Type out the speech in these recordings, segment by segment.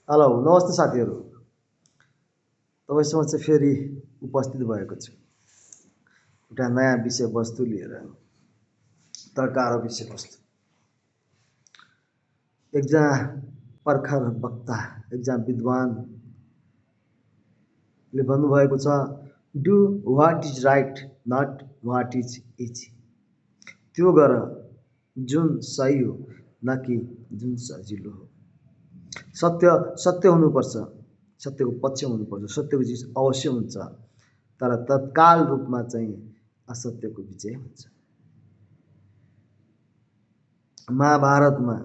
Hello नमस्ते साथीहरू, तपाईँसँग चाहिँ फेरि उपस्थित भएको छु एउटा नयाँ विषयवस्तु लिएर। तर्क विषयवस्तु एकजना पर्खर वक्ता, एकजना विद्वानले भन्नुभएको छ, do what is right not what is easy. त्यो गर जुन सही हो, न कि जुन सजिलो हो। सत्य सत्य हुनुपर्छ, सत्यको पक्ष हुनुपर्छ, सत्यको चिज अवश्य हुन्छ, तर तत्काल रूपमा चाहिँ असत्यको विजय हुन्छ। महाभारतमा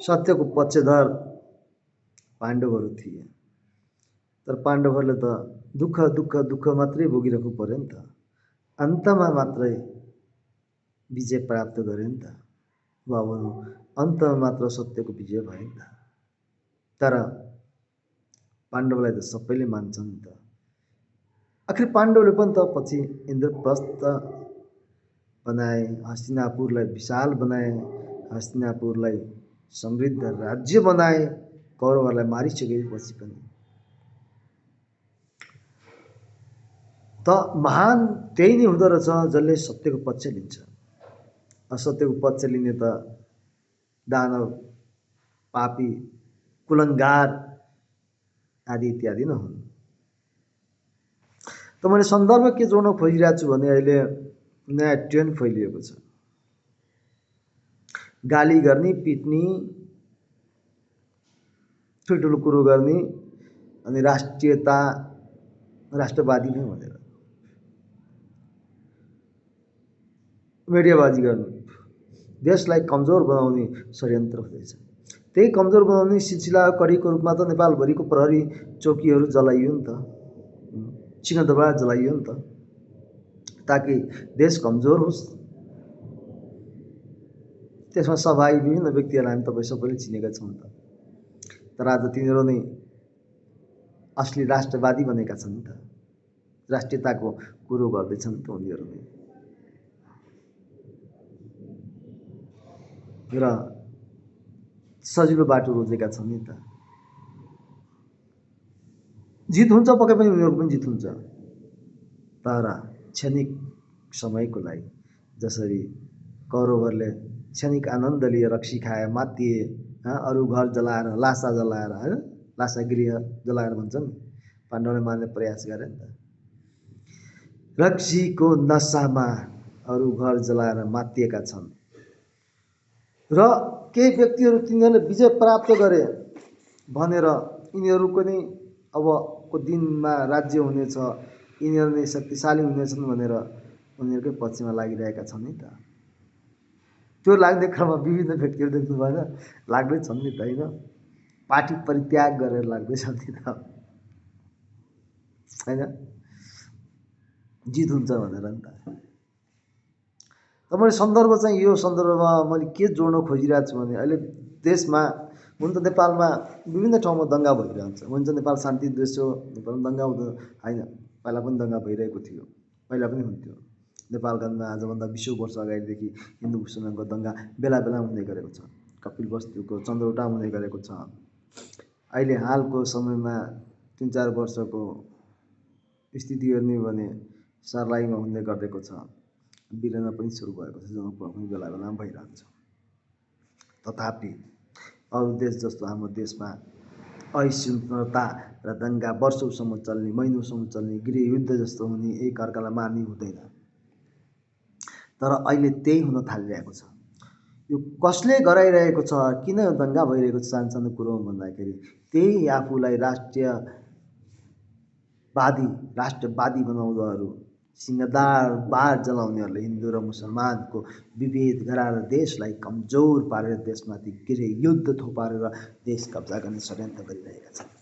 सत्यको पक्षधर पाण्डवहरू थिए, तर पाण्डवहरूले त दुःख दुःख दुःख मात्रै भोगिरहेको पर्यो नि त। अन्तमा मात्रै विजय प्राप्त गरे नि त। भनौँ अन्तमा मात्र सत्यको विजय भयो नि त। तर पाण्डवलाई त सबैले मान्छन् नि त। आखिर पाण्डवले पनि त पछि इन्द्रप्रस्थ बनाए, हस्तिनापुरलाई विशाल बनाए, हस्तिनापुरलाई समृद्ध राज्य बनाए, कौरवहरूलाई मारिसकेपछि पनि। त महान त्यही नै हुँदो रहेछ जसले सत्यको पक्ष लिन्छ। असत्यको पक्ष लिने त दानव, पापी, कुलङ्गार आदि इत्यादि न हुन्। त मैले सन्दर्भ के जोड्न खोजिरहेको छु भने अहिले नयाँ ट्रेन्ड फैलिएको छ। गाली गर्ने, पिट्ने, ठुल्ठुलो कुरो गर्ने, अनि राष्ट्रियता राष्ट्रवादी नै भनेर मिडियाबाजी गर्नु, देशलाई कमजोर बनाउने षड्यन्त्र हुँदैछ। त्यही कमजोर बनाउने सिलसिला कडीको रूपमा त नेपालभरिको प्रहरी चौकीहरू जलाइयो नि त, सिंहदरबार जलाइयो नि त, ताकि देश कमजोर होस्। त्यसमा सहभागी विभिन्न व्यक्तिहरूलाई हामी तपाईँ सबैले चिनेका छौँ त। तर आज तिनीहरू नै असली राष्ट्रवादी बनेका छन् नि त। राष्ट्रियताको कुरो गर्दैछन् त उनीहरू नै। र सजिलो बाटो रोजेका छन् नि त। जित हुन्छ पक्कै पनि, उनीहरूको पनि जित हुन्छ, तर क्षणिक समयको लागि। जसरी कौरवहरूले क्षणिक आनन्द लिए, रक्सी खाए, मातिए, अरू घर जलाएर, लासा जलाएर, होइन, लासा गृह जलाएर भन्छन्, पाण्डवले मार्ने प्रयास गरे नि त। रक्सीको नसामा अरू घर जलाएर मातिएका छन्। र केही व्यक्तिहरू तिनीहरूले विजय प्राप्त गरे भनेर यिनीहरूको नै अबको दिनमा राज्य हुनेछ, यिनीहरू नै शक्तिशाली हुनेछन् भनेर उनीहरूकै पक्षमा लागिरहेका छन् नि त। त्यो लाग्ने क्रममा विभिन्न व्यक्तिहरू देख्नु भएन, लाग्दैछन् नि त, होइन, पार्टी परित्याग गरेर लाग्दैछन् नि त, होइन, जित हुन्छ भनेर नि त। त मैले सन्दर्भ चाहिँ यो सन्दर्भमा मैले के जोड्न खोजिरहेको छु भने अहिले देशमा हुन त नेपालमा विभिन्न ठाउँमा दङ्गा भइरहन्छ। हुन्छ नेपाल शान्ति देश हो, नेपालमा दङ्गा हुँदैन होइन, पहिला पनि दङ्गा भइरहेको थियो, पहिला पनि हुन्थ्यो। नेपालगञ्जमा आजभन्दा 20 वर्ष अगाडिदेखि हिन्दू मुसलमानको दङ्गा बेला बेला हुँदै गरेको छ। कपिलवस्तुको चन्द्रौटामा हुँदै गरेको छ। अहिले हालको समयमा 3-4 वर्षको स्थिति हेर्ने भने सर्लाहीमा हुँदै गरेको छ, बिरेनमा पनि सुरु भएको छ, जनकपुरमा पनि बेला बेलामा भइरहन्छ। तथापि अरू देश जस्तो हाम्रो देशमा असहिष्णुता र दङ्गा वर्षौँसम्म चल्ने, महिनौँसम्म चल्ने, गृहयुद्ध जस्तो हुने, एकअर्कालाई मार्ने हुँदैन। तर अहिले त्यही हुन थालिरहेको छ। यो कसले गराइरहेको छ, किन दङ्गा भइरहेको छ सानो सानो कुरोमा भन्दाखेरि त्यही आफूलाई राष्ट्रवादी बनाउँदाहरू, सिंहदार बार जलाउनेहरूले हिन्दू र मुसलमानको विभेद गराएर देशलाई कमजोर पारेर देशमाथि गृहयुद्ध थोपारेर देश कब्जा गर्ने षड्यन्त्र गरिरहेका छन्।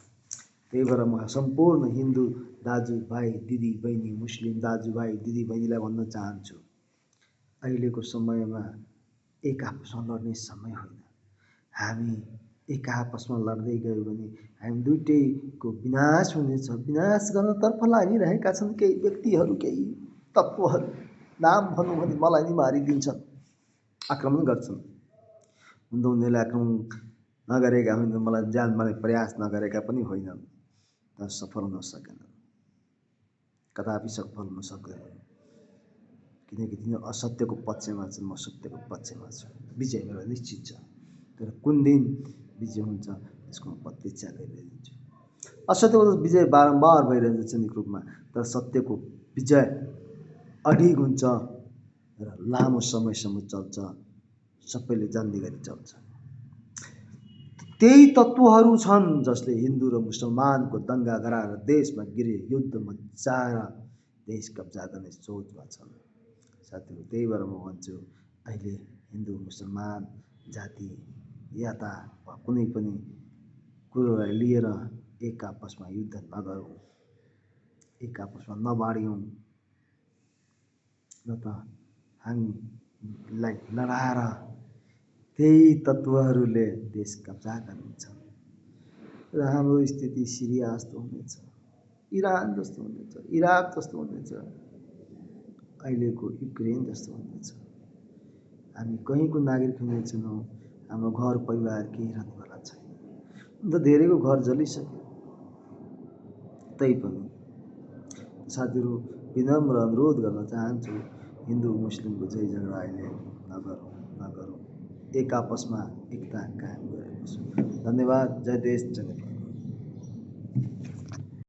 त्यही भएर म सम्पूर्ण हिन्दू दाजुभाइ दिदीबहिनी, मुस्लिम दाजुभाइ दिदीबहिनीलाई भन्न चाहन्छु, अहिलेको समयमा एक आपसमा लड्ने समय होइन। हामी एक आपसमा लड्दै गयो भने हामी दुइटैको विनाश हुनेछ। विनाश गर्नतर्फ लागिरहेका छन् केही व्यक्तिहरू, केही तत्त्वहरू। नाम भनौँ भने मलाई नि मारिदिन्छन्, आक्रमण गर्छन्। हुन त उनीहरूले आक्रमण नगरेका होइन, मलाई ज्यान मार्ने प्रयास नगरेका पनि होइनन्, तर सफल हुन सकेनन्, कदापि सफल हुन सक्दैनन्, किनकि तिनीहरू असत्यको पक्षमा छन्, म सत्यको पक्षमा छु। विजय मेरो निश्चित छ, तर कुन दिन विजय हुन्छ त्यसको म प्रतीक्षा गरिरहन्छु। असत्यको विजय बारम्बार भइरहन्छ क्षणिक रूपमा, तर सत्यको विजय अडिग हुन्छ र लामो समयसम्म चल्छ, सबैले जान्ने गरी चल्छ। त्यही तत्त्वहरू छन् जसले हिन्दू र मुसलमानको दङ्गा गराएर देशमा गृह युद्ध मचाएर देश कब्जा गर्ने सोचमा छन्। साथीहरू, त्यही भएर म भन्छु अहिले हिन्दू मुसलमान जाति याता वा कुनै पनि कुरोलाई लिएर एक आपसमा युद्ध नगरौँ, एक आपसमा नबाँडियौँ, र त हामीलाई लडाएर त्यही तत्त्वहरूले देश कब्जा गर्नेछ र हाम्रो स्थिति सिरिया जस्तो हुनेछ, इरान जस्तो हुनेछ, इराक जस्तो हुनेछ, अहिलेको युक्रेन जस्तो हुनेछ। हामी कहीँको नागरिक हुने छैनौँ, हाम्रो घर परिवार केही रहनेवाला छैन। अन्त धेरैको घर जलिसक्यो। तैपनि साथीहरू, विनम्र अनुरोध गर्न चाहन्छु, हिन्दू मुस्लिमको झै झगडा अहिले नगरौँ, एक आपसमा एकता कायम गरेर बसौँ। धन्यवाद। जय देश, जय नेपाल।